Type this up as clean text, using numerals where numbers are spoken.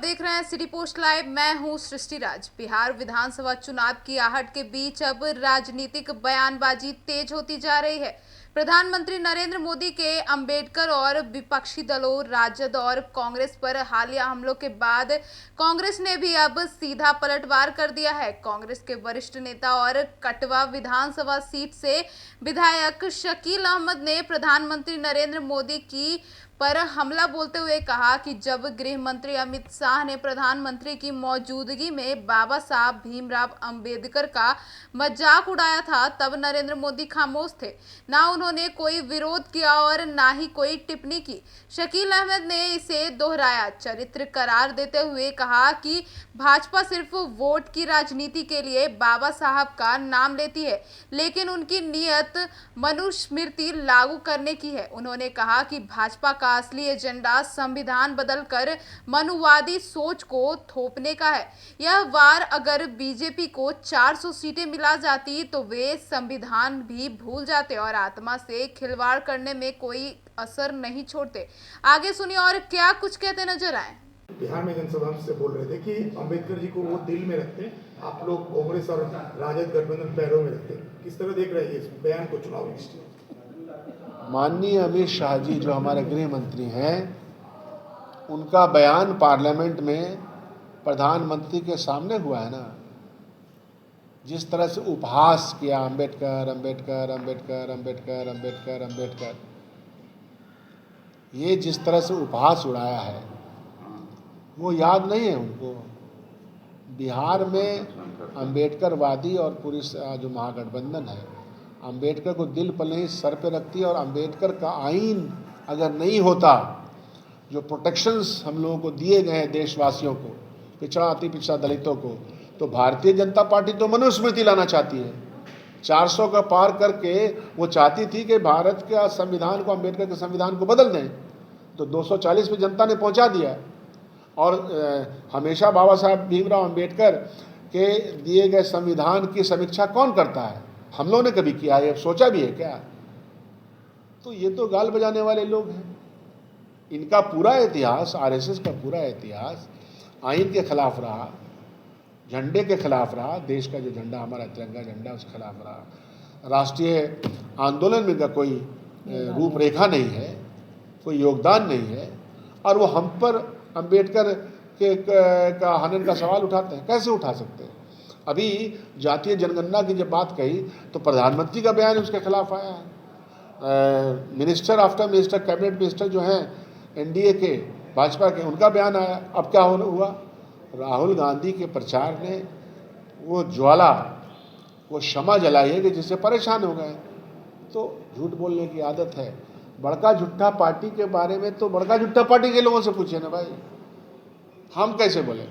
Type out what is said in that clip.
देख रहे हैं सिटी पोस्ट लाइव। मैं हूं सृष्टि राज। बिहार विधानसभा चुनाव की आहट के बीच अब राजनीतिक बयानबाजी तेज होती जा रही है। प्रधानमंत्री नरेंद्र मोदी के अंबेडकर और विपक्षी दलों राजद और कांग्रेस पर हालिया हमलों के बाद कांग्रेस ने भी अब सीधा पलटवार कर दिया है। कांग्रेस के वरिष्ठ नेता और कटवा विधानसभा सीट से विधायक शकील अहमद ने प्रधानमंत्री नरेंद्र मोदी की पर हमला बोलते हुए कहा कि जब गृह मंत्री अमित शाह ने प्रधानमंत्री की मौजूदगी में बाबा साहब भीमराव अंबेडकर का मजाक उड़ाया था तब नरेंद्र मोदी खामोश थे। ना उन्होंने कोई विरोध किया और ना ही कोई टिप्पणी की। शकील अहमद ने इसे दोहराया चरित्र करार देते हुए कहा कि भाजपा सिर्फ वोट की राजनीति के लिए बाबा साहब का नाम लेती है, लेकिन उनकी नीयत मनुस्मृति लागू करने की है। उन्होंने कहा कि भाजपा का असली एजेंडा संविधान बदलकर मनुवादी सोच को थोपने का है। यह वार अगर बीजेपी को 400 सीटें मिला जाती तो वे संविधान भी भूल जाते और आत्मा से खिलवाड़ करने में कोई असर नहीं छोड़ते। आगे सुनिए और क्या कुछ कहते नजर आए। बिहार में जनसभा से बोल रहे थे कि अंबेडकर जी को वो दिल में रखते हैं, आप लोग कांग्रेस और राजद गठबंधन पैरों में रखते हैं। किस तरह देख रहे हैं इस बयान को चुनावी दृष्टि? माननीय अमित शाह जी जो हमारे गृह मंत्री हैं, उनका बयान पार्लियामेंट में प्रधानमंत्री के सामने हुआ है ना। जिस तरह से उपहास किया अंबेडकर अंबेडकर अंबेडकर अंबेडकर अंबेडकर अंबेडकर, ये जिस तरह से उपहास उड़ाया है वो याद नहीं है उनको। बिहार में अंबेडकरवादी और पूरी जो महागठबंधन है अंबेडकर को दिल पर नहीं सर पे रखती है। और अंबेडकर का आइन अगर नहीं होता, जो प्रोटेक्शंस हम लोगों को दिए गए हैं देशवासियों को, पिछड़ा अति पिछड़ा दलितों को, तो भारतीय जनता पार्टी तो मनुस्मृति लाना चाहती है। 400 का पार करके वो चाहती थी कि भारत का संविधान को, अंबेडकर के संविधान को बदल दें, तो 240 पे जनता ने पहुंचा दिया। और हमेशा बाबा साहब भीमराव अंबेडकर के दिए गए संविधान की समीक्षा कौन करता है? हम लोगों ने कभी किया है? सोचा भी है क्या? तो ये तो गाल बजाने वाले लोग हैं। इनका पूरा इतिहास, आरएसएस का पूरा इतिहास आइन के खिलाफ रहा, झंडे के खिलाफ रहा, देश का जो झंडा हमारा तिरंगा झंडा उसके खिलाफ रहा। राष्ट्रीय आंदोलन में का कोई रूपरेखा नहीं है, कोई योगदान नहीं है। और वो हम पर अंबेडकर के का हनन का सवाल उठाते हैं। कैसे उठा सकते हैं? अभी जातीय जनगणना की जब बात कही तो प्रधानमंत्री का बयान उसके खिलाफ आया है। Minister after minister, cabinet minister जो हैं एनडीए के, भाजपा के, उनका बयान आया। अब क्या हुआ? राहुल गांधी के प्रचार ने वो ज्वाला, वो क्षमा जलाई है कि जिससे परेशान हो गए। तो झूठ बोलने की आदत है। बड़का झूठा पार्टी के बारे में तो बड़का झूठा पार्टी के लोगों से पूछिए ना भाई, हम कैसे बोले।